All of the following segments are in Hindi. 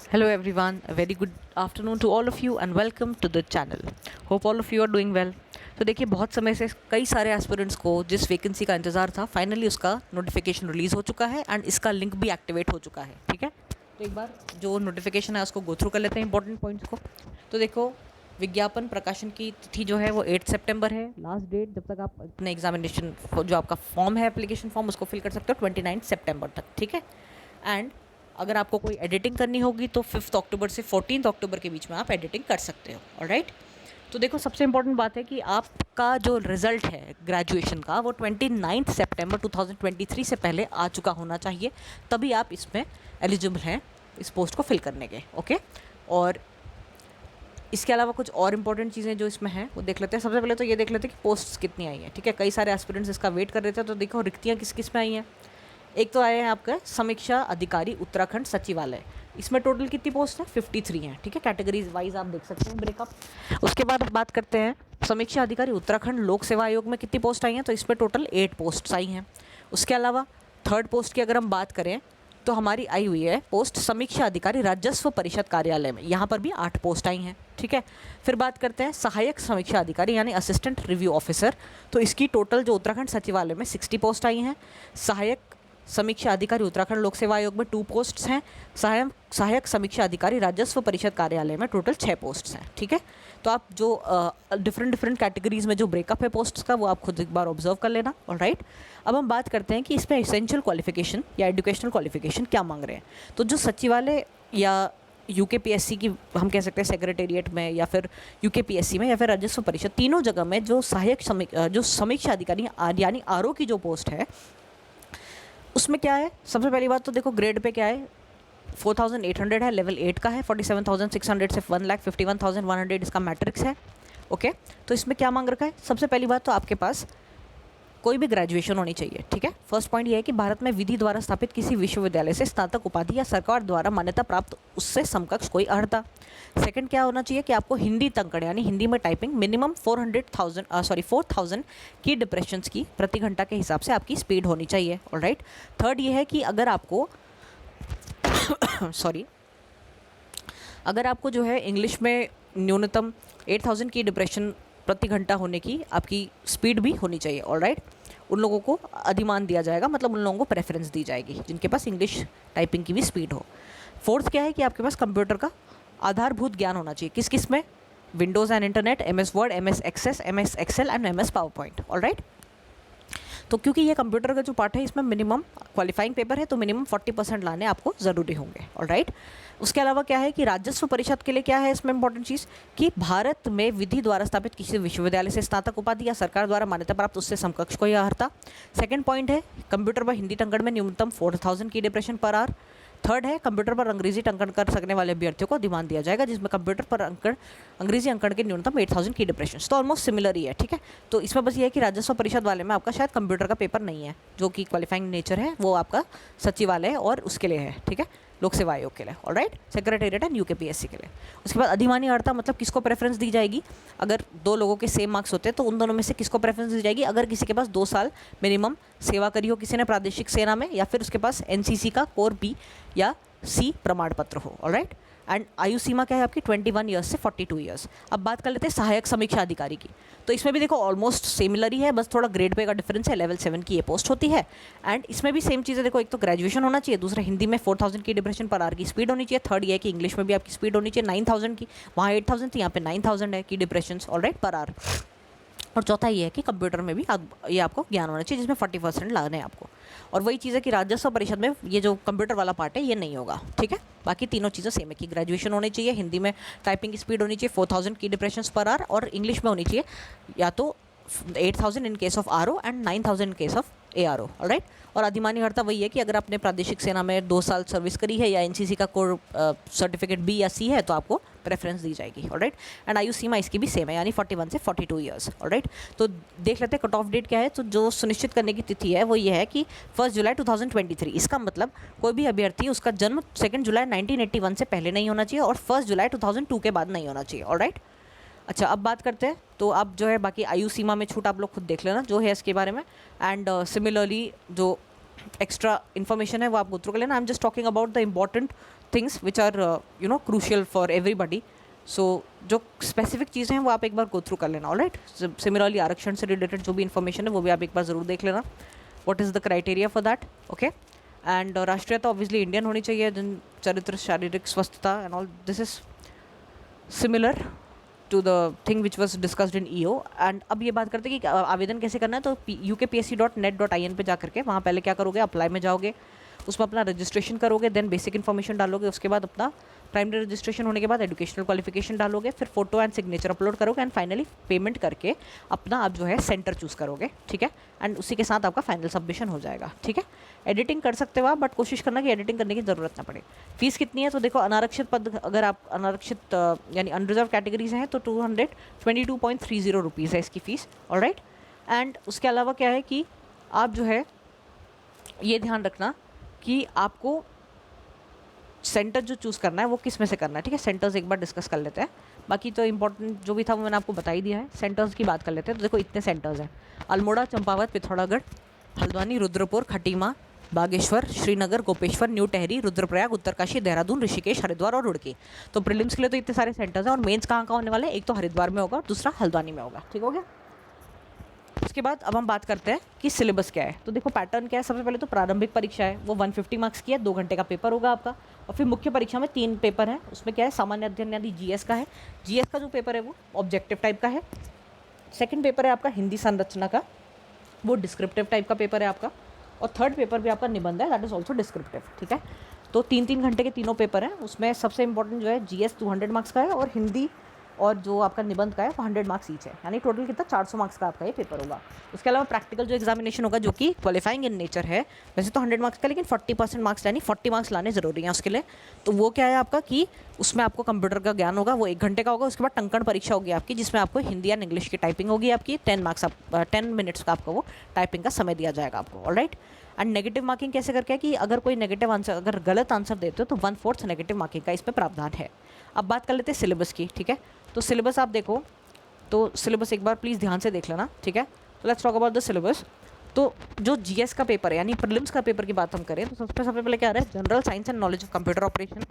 Hello everyone, a very good afternoon to all of you and welcome to the channel. Hope all of you are doing well. तो देखिए बहुत समय से कई सारे एस्पिरेंट्स को जिस वैकेंसी का इंतज़ार था फाइनली उसका नोटिफिकेशन रिलीज़ हो चुका है एंड इसका लिंक भी एक्टिवेट हो चुका है। ठीक है, तो एक बार जो नोटिफिकेशन है उसको गो थ्रू कर लेते हैं इंपॉर्टेंट पॉइंट्स को। तो देखो विज्ञापन प्रकाशन की तिथि जो है वो 8 सितंबर है। लास्ट डेट जब तक आप अपने एग्जामिनेशन जो आपका फॉर्म है एप्लीकेशन फॉर्म उसको फिल कर सकते हो 29 सितंबर तक। ठीक है, एंड अगर आपको कोई एडिटिंग करनी होगी तो 5 अक्टूबर से 14 अक्टूबर के बीच में आप एडिटिंग कर सकते हो। ऑलराइट, तो देखो सबसे इंपॉर्टेंट बात है कि आपका जो रिज़ल्ट है ग्रेजुएशन का वो 29 सितंबर 2023 से पहले आ चुका होना चाहिए, तभी आप इसमें एलिजिबल हैं इस पोस्ट को फिल करने के। ओके, और इसके अलावा कुछ और इंपॉर्टेंट चीज़ें जो इसमें हैं वो देख लेते हैं। सबसे पहले तो ये देख लेते हैं कि पोस्ट्स कितनी आई हैं। ठीक है, कई सारे एस्पिरेंट्स इसका वेट कर रहे थे, तो देखो रिक्तियाँ किस किस में आई हैं। एक तो आए हैं आपका समीक्षा अधिकारी उत्तराखंड सचिवालय, इसमें टोटल कितनी पोस्ट है 53 हैं। ठीक है, कैटेगरीज वाइज आप देख सकते हैं ब्रेकअप। उसके बाद अब बात करते हैं समीक्षा अधिकारी उत्तराखंड लोक सेवा आयोग में कितनी पोस्ट आई हैं, तो इसमें टोटल 8 पोस्ट्स आई हैं। उसके अलावा थर्ड पोस्ट की अगर हम बात करें तो हमारी आई हुई है पोस्ट समीक्षा अधिकारी राजस्व परिषद कार्यालय में, यहाँ पर भी 8 पोस्ट आई हैं। ठीक है, फिर बात करते हैं सहायक समीक्षा अधिकारी यानी असिस्टेंट रिव्यू ऑफिसर, तो इसकी टोटल जो उत्तराखंड सचिवालय में 60 पोस्ट आई हैं। सहायक समीक्षा अधिकारी उत्तराखंड लोक सेवा आयोग में 2 पोस्ट्स हैं। सहायक समीक्षा अधिकारी राजस्व परिषद कार्यालय में टोटल 6 पोस्ट्स हैं। ठीक है, तो आप जो डिफरेंट कैटेगरीज में जो ब्रेकअप है पोस्ट्स का वो आप खुद एक बार ऑब्जर्व कर लेना। ऑलराइट, अब हम बात करते हैं कि इसमें एसेंशियल क्वालिफिकेशन या एजुकेशनल क्वालिफिकेशन क्या मांग रहे हैं। तो जो सचिवालय या यूकेपीएससी की हम कह सकते हैं सेक्रेटेरिएट में या फिर यूकेपीएससी में या फिर राजस्व परिषद, तीनों जगह में जो जो समीक्षा अधिकारी यानी आरओ की जो पोस्ट है उसमें क्या है। सबसे पहली बात तो देखो ग्रेड पे क्या है, 4800 है, लेवल 8 का है। 47,600 से 1,51,100 इसका मैट्रिक्स है। ओके, तो इसमें क्या मांग रखा है। सबसे पहली बात तो आपके पास कोई भी ग्रेजुएशन होनी चाहिए। ठीक है, फर्स्ट पॉइंट ये है कि भारत में विधि द्वारा स्थापित किसी विश्वविद्यालय से स्नातक उपाधि या सरकार द्वारा मान्यता प्राप्त उससे समकक्ष कोई अर्हता। सेकंड क्या होना चाहिए कि आपको हिंदी तंकड़ यानी हिंदी में टाइपिंग मिनिमम 4,000 की डिप्रेशंस की प्रति घंटा के हिसाब से आपकी स्पीड होनी चाहिए। ऑलराइट, थर्ड ये है कि अगर आपको अगर आपको जो है इंग्लिश में न्यूनतम 8,000 की डिप्रेशन प्रति घंटा होने की आपकी स्पीड भी होनी चाहिए। ऑलराइट, उन लोगों को अधिमान दिया जाएगा, मतलब उन लोगों को प्रेफरेंस दी जाएगी जिनके पास इंग्लिश टाइपिंग की भी स्पीड हो। फोर्थ क्या है कि आपके पास कंप्यूटर का आधारभूत ज्ञान होना चाहिए। किस किस में, Windows and internet, MS Word, MS Access, MS Excel and MS PowerPoint. Alright, तो क्योंकि ये कंप्यूटर का जो पार्ट है इसमें मिनिमम क्वालिफाइंग पेपर है तो मिनिमम 40% लाने आपको ज़रूरी होंगे। ऑलराइट, उसके अलावा क्या है कि राजस्व परिषद के लिए क्या है इसमें इंपॉर्टेंट चीज़ कि भारत में विधि द्वारा स्थापित किसी विश्वविद्यालय से स्नातक उपाधि या सरकार द्वारा मान्यता प्राप्त उससे समकक्ष कोई अर्हता। सेकंड पॉइंट है कंप्यूटर व हिंदी टंकण में न्यूनतम 4,000 की डिप्रेशन पर आवर। थर्ड है कंप्यूटर पर अंग्रेजी टंकण कर सकने वाले अभ्यर्थियों को अधिमान दिया जाएगा जिसमें कंप्यूटर पर अंग्रेजी अंकन के न्यूनतम 8,000 की डिप्रेशन, तो ऑलमोस्ट सिमिलर ही है। ठीक है, तो इसमें बस ये है कि राजस्व परिषद वाले में आपका शायद कंप्यूटर का पेपर नहीं है, जो कि क्वालिफाइंग नेचर है वो आपका सचिवालय और उसके लिए है। ठीक है, लोक सेवा आयोग के लिए। ऑलराइट, सेक्रेटेरिएट एंड यूकेपीएससी के लिए। उसके बाद अधिमानी अर्हता मतलब किसको प्रेफरेंस दी जाएगी। अगर 2 लोगों के सेम मार्क्स होते हैं तो उन दोनों में से किसको प्रेफरेंस दी जाएगी। अगर किसी के पास 2 साल मिनिमम सेवा करी हो किसी ने प्रादेशिक सेना में, या फिर उसके पास NCC का कोर B या C प्रमाण पत्र हो। ऑलराइट, एंड आयु सीमा क्या है आपकी 21 ईयर्स से 42 ईयर्स। अब बात कर लेते हैं सहायक समीक्षा अधिकारी की, तो इसमें भी देखो ऑलमोस्ट सिमिलर ही है, बस थोड़ा ग्रेड पे का डिफरेंस है। लेवल 7 की ये पोस्ट होती है एंड इसमें भी सेम चीज़ है। देखो एक तो ग्रेजुएशन होना चाहिए, दूसरा हिंदी में 4,000 की डिप्रेशन पर आवर की स्पीड होनी चाहिए। थर्ड ये है कि इंग्लिश में भी आपकी स्पीड होनी चाहिए 9,000 की, वहाँ 8,000 थी, यहाँ पे 9,000 है की डिप्रेशन। Alright, per hour. और चौथा ये है कि कंप्यूटर में भी ये आपको ज्ञान होना चाहिए जिसमें 40% लाने हैं आपको। और वही चीज़ है कि राजस्व परिषद में ये जो कंप्यूटर वाला पार्ट है ये नहीं होगा। ठीक है, बाकी तीनों चीज़ें सेम है कि ग्रेजुएशन होनी चाहिए, हिंदी में टाइपिंग की स्पीड होनी चाहिए 4,000 की डिप्रेशन पर आवर, और इंग्लिश में होनी चाहिए या तो 8,000 in case of RO and 9,000 in case of ARO। Alright, और अधिमानी अर्हता वही है कि अगर आपने प्रादेशिक सेना में 2 साल सर्विस करी है या NCC का कोर सर्टिफिकेट B या C है तो आपको प्रेफरेंस दी जाएगी। ऑलराइट, एंड आयु सीमा इसकी भी सेम है यानी 41 से 42 ईयर्स। ऑलराइट, तो देख लेते हैं कट ऑफ डेट क्या है। तो जो सुनिश्चित करने की तिथि है वो ये है कि 1 जुलाई 2023। इसका मतलब कोई भी अभ्यर्थी उसका जन्म 2 जुलाई 1981 से पहले नहीं होना चाहिए और 1 जुलाई 2002 के बाद नहीं होना चाहिए। ऑलराइट, अच्छा अब बात करते हैं तो आप जो है बाकी आयु सीमा में छूट आप लोग खुद देख लेना जो है इसके बारे में, एंड सिमिलरली जो एक्स्ट्रा इन्फॉर्मेशन है वो आप गो थ्रू कर लेना। I am just talking about the important things which are crucial for everybody. So जो स्पेसिफिक चीज़ें हैं वो आप एक बार गो थ्रू कर लेना. ऑलराइट. सिमिलरली आरक्षण से रिलेटेड जो भी इन्फॉर्मेशन है वो भी आप एक बार ज़रूर देख लेना. What is the criteria for that. Okay. And राष्ट्रीयता ऑब्वियसली इंडियन होनी चाहिए. जन चरित्र, शारीरिक स्वस्थता and all this is similar to the thing which was discussed in EO. And अब ये बात करते हैं कि आवेदन कैसे करना है. तो ukpsc.net.in पे जा करके वहाँ पहले क्या करोगे, अप्लाई में जाओगे, उसमें अपना रजिस्ट्रेशन करोगे, देन बेसिक इन्फॉर्मेशन डालोगे, उसके बाद अपना प्राइमरी रजिस्ट्रेशन होने के बाद एजुकेशनल क्वालिफिकेशन डालोगे, फिर फोटो एंड सिग्नेचर अपलोड करोगे एंड फाइनली पेमेंट करके अपना आप जो है सेंटर चूज़ करोगे. ठीक है. एंड उसी के साथ आपका फाइनल सबमिशन हो जाएगा. ठीक है. एडिटिंग कर सकते हो आप, बट कोशिश करना कि एडिटिंग करने की ज़रूरत ना पड़े. फीस कितनी है तो देखो, अनारक्षित पद अगर आप अनारक्षित यानी अनरिजर्व कैटेगरी से हैं तो 222.30 रुपीज़ है इसकी फ़ीस. ऑलराइट. एंड उसके अलावा क्या है कि आप जो है ये ध्यान रखना कि आपको सेंटर जो चूज़ करना है वो किस में से करना है. ठीक है. सेंटर्स एक बार डिस्कस कर लेते हैं. बाकी तो इंपॉर्टेंट जो भी था वो मैंने आपको बता ही दिया है. सेंटर्स की बात कर लेते हैं. तो देखो इतने सेंटर्स हैं: अल्मोड़ा, चंपावत, पिथौरागढ़, हल्द्वानी, रुद्रपुर, खटीमा, बागेश्वर, श्रीनगर, गोपेश्वर, न्यू टेहरी, रुद्रप्रयाग, उत्तरकाशी, देहरादून, ऋषिकेश, हरिद्वार और रुड़की. तो प्रीलिम्स के लिए तो इतने सारे सेंटर्स हैं. और मेंस कहाँ कहाँ होने वाले हैं, एक तो हरिद्वार में होगा, दूसरा हल्द्वानी में होगा. ठीक हो गया. उसके बाद अब हम बात करते हैं कि सिलेबस क्या है. तो देखो पैटर्न क्या है. सबसे पहले तो प्रारंभिक परीक्षा है, वो 150 मार्क्स की है, 2 घंटे का पेपर होगा आपका. और फिर मुख्य परीक्षा में 3 पेपर हैं. उसमें क्या है, सामान्य अध्ययन यानी जीएस का है. जीएस का जो पेपर है वो ऑब्जेक्टिव टाइप का है. सेकंड पेपर है आपका हिंदी संरचना का, वो डिस्क्रिप्टिव टाइप का पेपर है आपका. और थर्ड पेपर भी आपका निबंध है, दैट इज ऑल्सो डिस्क्रिप्टिव. ठीक है. तो 3-3 घंटे के तीनों पेपर हैं. उसमें सबसे इंपॉर्टेंट जो है जीएस 200 मार्क्स का है, और हिंदी और जो आपका निबंध का है वो 100 मार्क्स ईच है. यानी टोटल कितना 400 मार्क्स का आपका ये पेपर होगा. उसके अलावा प्रैक्टिकल जो एग्जामिनेशन होगा जो कि क्वालिफाइंग इन नेचर है, वैसे तो 100 मार्क्स का, लेकिन 40% मार्क्स यानी 40 मार्क्स लाने ज़रूरी हैं उसके लिए. तो वो क्या है आपका कि उसमें आपको कंप्यूटर का ज्ञान होगा, वो 1 घंटे का होगा. उसके बाद टंकण परीक्षा होगी आपकी, जिसमें आपको हिंदी एंड इंग्लिश की टाइपिंग होगी आपकी. 10 मिनट्स का आपको वो टाइपिंग का समय दिया जाएगा आपको. ऑलराइट. एंड नेगेटिव मार्किंग कैसे करके है कि अगर कोई नेगेटिव आंसर, अगर गलत आंसर देते हो तो 1/4 नेगेटिव मार्किंग का इस पर प्रावधान है. अब बात कर लेते हैं सिलेबस की. ठीक है. तो सिलेबस आप देखो, तो सिलेबस एक बार प्लीज़ ध्यान से देख लेना. ठीक है. तो let's talk about the syllabus. तो जो जीएस का पेपर है यानी प्रीलिम्स का पेपर की बात हम करें तो सबसे पहले क्या आ रहा है, general science and knowledge of computer operation,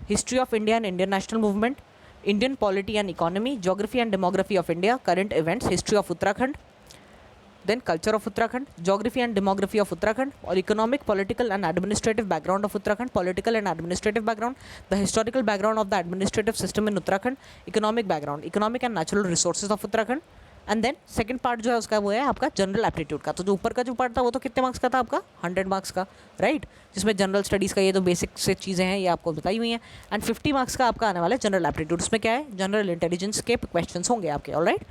history of India and Indian national movement, Indian polity and economy, geography and demography of India, current events, history of Uttarakhand, then culture of Uttarakhand, geography and demography of Uttarakhand, or economic, political and administrative background of Uttarakhand, political and administrative background, the historical background of the administrative system in Uttarakhand, economic background, economic and natural resources of Uttarakhand, and then second part जो है उसका वो है आपका जनरल एप्टीट्यूड का. तो जो ऊपर का जो पार्ट था वो तो कितने मार्क्स का था आपका, 100 मार्क्स का. राइट. जिसमें जनरल स्टडीज़ का ये तो बेसिक से चीज़ें हैं ये आपको बताई हुई हैं. एंड 50 मार्क्स का आपका आने वाला है जनरल एप्टीट्यूड. उसमें क्या है, जनरल इंटेलिजेंस के क्वेश्चन होंगे आपके. ऑलराइट.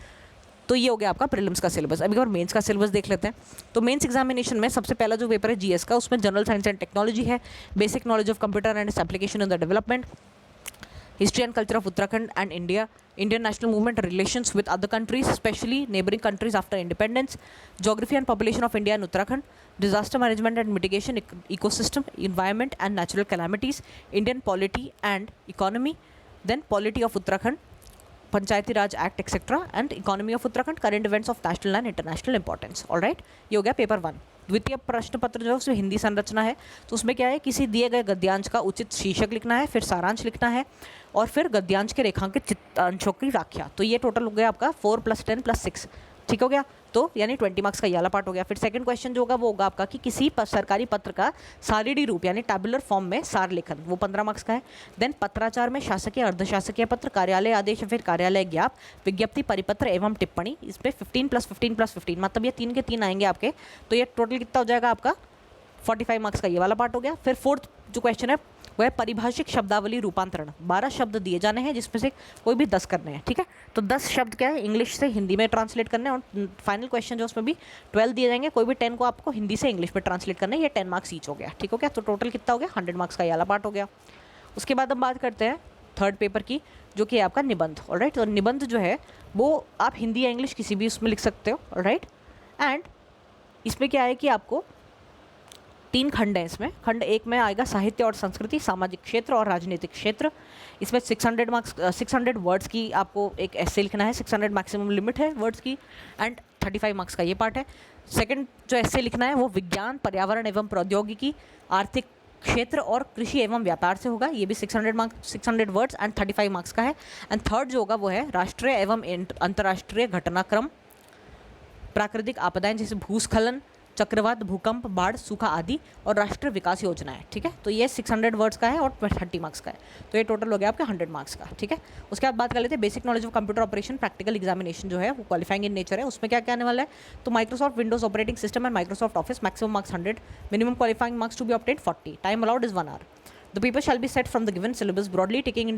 तो ये हो गया आपका प्रीलिम्स का सिलेबस. अभी और मेंस का सिलेबस देख लेते हैं. तो मेंस एग्जामिनेशन में सबसे पहला जो पेपर है जीएस का, उसमें जनरल साइंस एंड टेक्नोलॉजी है, basic knowledge of computer and its application in the development, history and culture of Uttarakhand and India, Indian national movement, relations with other countries specially neighbouring countries after independence, geography and population of India and Uttarakhand, disaster management and mitigation, ecosystem, environment and natural calamities, Indian polity and economy, then polity of Uttarakhand, Panchayati Raj act etcetera and economy of Uttarakhand, current events of national and international importance. Alright. ये हो गया पेपर 1. द्वितीय प्रश्न पत्र जो है उसमें हिंदी संरचना है. तो उसमें क्या है, किसी दिए गए गद्यांश का उचित शीर्षक लिखना है, फिर सारांश लिखना है, और फिर गद्यांश के रेखांकित अंशों की व्याख्या. तो ये टोटल हो गया आपका 4 + 10 + 6. ठीक हो गया. तो यानी 20 मार्क्स का ये वाला पार्ट हो गया. फिर सेकंड क्वेश्चन जो होगा वो होगा आपका कि किसी सरकारी पत्र का सारिडी रूप यानी टैबुलर फॉर्म में सार लेखन, वो 15 मार्क्स का है. देन पत्राचार में शासकीय, अर्धशासकीय पत्र, कार्यालय आदेश, फिर कार्यालय ज्ञाप, विज्ञप्ति, परिपत्र एवं टिप्पणी, इस पर 15 + 15 + 15, मतलब ये 3 के 3 आएंगे आपके. तो ये टोटल कितना हो जाएगा आपका, 45 मार्क्स का ये वाला पार्ट हो गया. फिर फोर्थ जो क्वेश्चन है वह है परिभाषिक शब्दावली रूपांतरण. 12 शब्द दिए जाने हैं जिसमें से कोई भी 10 करने हैं. ठीक है. तो 10 शब्द क्या है, इंग्लिश से हिंदी में ट्रांसलेट करने हैं. और फाइनल क्वेश्चन जो उसमें भी 12 दिए जाएंगे, कोई भी 10 को आपको हिंदी से इंग्लिश में ट्रांसलेट करना है. ये 10 मार्क्स ईच हो गया. ठीक हो गया. तो टोटल कितना हो गया, 100 मार्क्स का ये वाला पार्ट हो गया. उसके बाद हम बात करते हैं थर्ड पेपर की, जो कि है आपका निबंध. ऑलराइट. तो निबंध जो है वो आप हिंदी या इंग्लिश किसी भी उसमें लिख सकते हो. ऑलराइट. एंड इसमें क्या है कि आपको 3 खंड हैं इसमें. खंड 1 में आएगा साहित्य और संस्कृति, सामाजिक क्षेत्र और राजनीतिक क्षेत्र. इसमें 600 वर्ड्स की आपको एक ऐसे लिखना है. 600 मैक्सिमम लिमिट है वर्ड्स की. एंड 35 मार्क्स का ये पार्ट है. सेकंड जो ऐसे लिखना है वो विज्ञान, पर्यावरण एवं प्रौद्योगिकी, आर्थिक क्षेत्र और कृषि एवं व्यापार से होगा, ये भी 600 वर्ड्स एंड 35 मार्क्स का है। एंड थर्ड जो होगा वो है राष्ट्रीय एवं अंतर्राष्ट्रीय घटनाक्रम, प्राकृतिक आपदाएं जैसे भूस्खलन, चक्रवात, भूकंप, बाढ़, सूखा आदि, और राष्ट्रीय विकास योजनाएं। ठीक है, तो ये 600 वर्ड्स का है और 30 मार्क्स का है, तो ये टोटल हो गया आपके 100 मार्क्स का। ठीक है, उसके बाद बात कर लेते हैं basic knowledge of computer operation. Practical examination जो है वो क्वालिफाइंग इन नेचर है, उसमें क्या क्या आने वाला है, तो Microsoft Windows operating system and Microsoft office, maximum marks 100, minimum qualifying marks to be obtained 40, time allowed is 1 hour. The paper shall be set from the given syllabus, broadly taking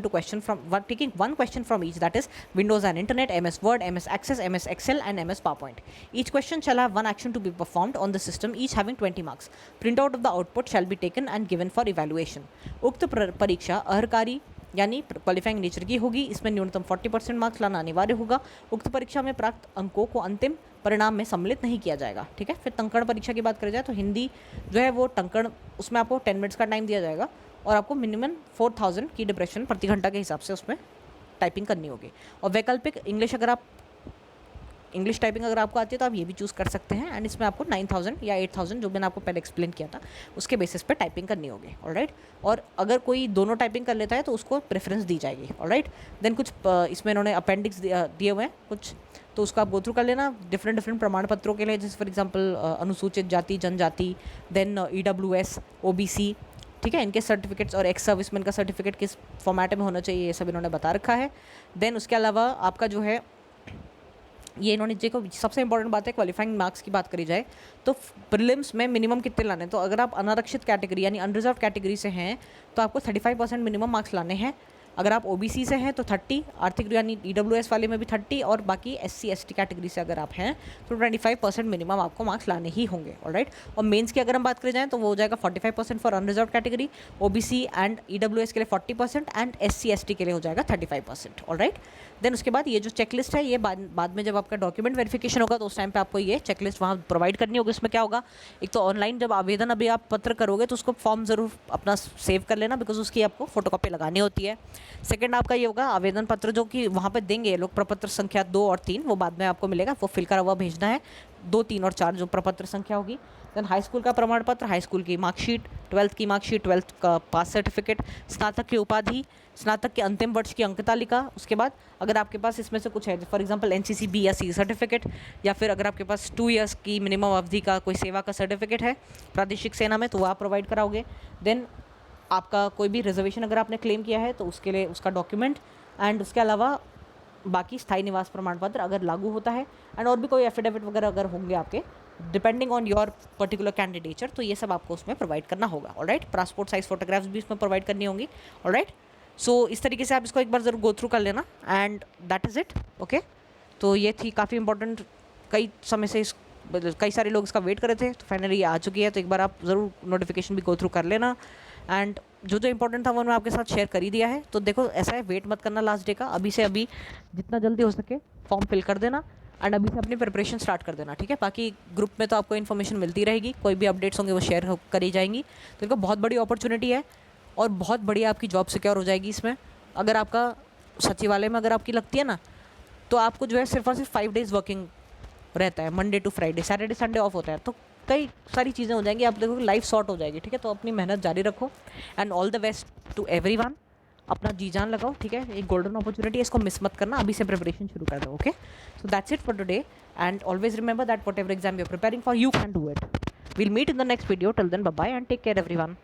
one question from each, that is Windows and Internet, MS Word, MS Access, MS Excel, and MS PowerPoint. Each question shall have one action to be performed on the system, each having 20 marks. Printout of the output shall be taken and given for evaluation. उक्त परीक्षा अहर्कारी यानी क्वालिफाइंग नेचर की होगी, इसमें न्यूनतम 40% मार्क्स लाना अनिवार्य होगा। उक्त परीक्षा में प्राप्त अंकों को अंतिम परिणाम में सम्मिलित नहीं किया जाएगा। ठीक है, फिर टंकण परीक्षा की बात करी जाए तो हिंदी जो है वो टंकण, उसमें आपको 10 मिनट्स का टाइम दिया जाएगा और आपको मिनिमम 4000 की डिप्रेशन प्रति घंटा के हिसाब से उसमें टाइपिंग करनी होगी। और वैकल्पिक इंग्लिश, अगर आप इंग्लिश टाइपिंग अगर आपको आती है तो आप ये भी चूज़ कर सकते हैं। एंड इसमें आपको 9000 या 8000 जो मैंने आपको पहले एक्सप्लेन किया था उसके बेसिस पे टाइपिंग करनी होगी। ऑलराइट, और अगर कोई दोनों टाइपिंग कर लेता है तो उसको प्रेफरेंस दी जाएगी। ऑलराइट, देन कुछ इसमें इन्होंने अपेंडिक्स दिए हुए हैं कुछ, तो उसको आप गो थ्रू कर लेना डिफरेंट प्रमाण पत्रों के लिए, जैसे फॉर एग्जाम्पल अनुसूचित जाति जनजाति, देन EWS, OBC। ठीक है, इनके सर्टिफिकेट्स और एक्स सर्विसमैन का सर्टिफिकेट किस फॉर्मेट में होना चाहिए ये सब इन्होंने बता रखा है। देन उसके अलावा आपका जो है ये इन्होंने देखो सबसे इंपॉर्टेंट बात है, क्वालिफाइंग मार्क्स की बात करी जाए तो प्रीलिम्स में मिनिमम कितने लाने, तो अगर आप अनारक्षित कैटेगरी यानी अनरिजर्व कैटेगरी से हैं तो आपको 35% मिनिमम मार्क्स लाने हैं। अगर आप OBC से हैं तो 30, आर्थिक यानी EWS वाले में भी 30, और बाकी SC ST कैटेगरी से अगर आप हैं तो 25% मिनिमम आपको मार्क्स लाने ही होंगे। ऑलराइट, और मेंस की अगर हम बात करें जाएँ तो वो हो जाएगा 45% for unreserved category, OBC and EWS के लिए 40% एंड SC ST के लिए हो जाएगा 35%। ऑलराइट, देन उसके बाद ये जो चेकलिस्ट है ये बाद में जब आपका डॉक्यूमेंट वेरिफिकेशन होगा तो उस टाइम पे आपको ये चेकलिस्ट वहाँ प्रोवाइड करनी होगी। उसमें क्या होगा, एक तो ऑनलाइन जब आवेदन अभी आप पत्र करोगे तो उसको फॉर्म ज़रूर अपना सेव कर लेना, बिकॉज उसकी आपको फोटोकॉपी लगानी होती है। सेकंड आपका ये होगा आवेदन पत्र जो कि वहाँ पे देंगे ये लोग, प्रपत्र संख्या 2 और 3 वो बाद में आपको मिलेगा, वो फिल करा हुआ भेजना है, 2, 3 और 4 जो प्रपत्र संख्या होगी। देन हाई स्कूल का प्रमाण पत्र, हाई स्कूल की मार्कशीट, 12th की मार्कशीट, 12th का पास सर्टिफिकेट, स्नातक की उपाधि, स्नातक के अंतिम वर्ष की अंक तालिका। उसके बाद अगर आपके पास इसमें से कुछ है, फॉर एग्जांपल NCC B या C सर्टिफिकेट, या फिर अगर आपके पास 2 years की मिनिमम अवधि का कोई सेवा का सर्टिफिकेट है प्रादेशिक सेना में तो वो आप प्रोवाइड कराओगे। देन आपका कोई भी रिजर्वेशन अगर आपने क्लेम किया है तो उसके लिए उसका डॉक्यूमेंट, एंड उसके अलावा बाकी स्थायी निवास प्रमाण पत्र अगर लागू होता है, एंड और भी कोई एफिडेविट वगैरह अगर होंगे आपके depending on your particular candidature, तो ये सब आपको उसमें प्रोवाइड करना होगा। ऑलराइट, पासपोर्ट साइज फोटोग्राफ्स भी इसमें प्रोवाइड करनी होंगी। ऑलराइट, सो इस तरीके से आप इसको एक बार ज़रूर गो थ्रू कर लेना, and that is it. Okay, तो ये थी काफ़ी इंपॉर्टेंट, कई समय से कई सारे लोग इसका वेट कर रहे थे, तो फाइनली ये आ चुकी है, तो एक बार आप ज़रूर नोटिफिकेशन भी गो थ्रू कर लेना। एंड जो इंपॉर्टेंट था वो मैं आपके साथ शेयर कर ही दिया है। तो देखो ऐसा है, वेट मत करना लास्ट डे का, अभी से अभी जितना जल्दी हो सके फॉर्म फिल कर देना एंड अभी से अपनी प्रिपरेशन स्टार्ट कर देना। ठीक है, बाकी ग्रुप में तो आपको इन्फॉर्मेशन मिलती रहेगी, कोई भी अपडेट्स होंगे वो शेयर करी जाएंगी। तो इनको बहुत बड़ी अपॉर्चुनिटी है और बहुत बढ़िया आपकी जॉब सिक्योर हो जाएगी इसमें। अगर आपका सचिवालय में अगर आपकी लगती है ना तो आपको जो है सिर्फ और सिर्फ 5 days वर्किंग रहता है, Monday to Friday, Saturday Sunday off होता है, तो कई सारी चीज़ें हो जाएंगी, आप देखोगे लाइफ शॉर्ट हो जाएगी। ठीक है, तो अपनी मेहनत जारी रखो and all the best to everyone. अपना जी जान लगाओ। ठीक है, एक गोल्डन अपॉर्चुनिटी है, इसको मिस मत करना, अभी से प्रिपरेशन शुरू कर दो। Okay, so that's it for today and always remember that whatever exam you are preparing for, you can do it. We'll meet in the next video, till then bye bye and take care everyone.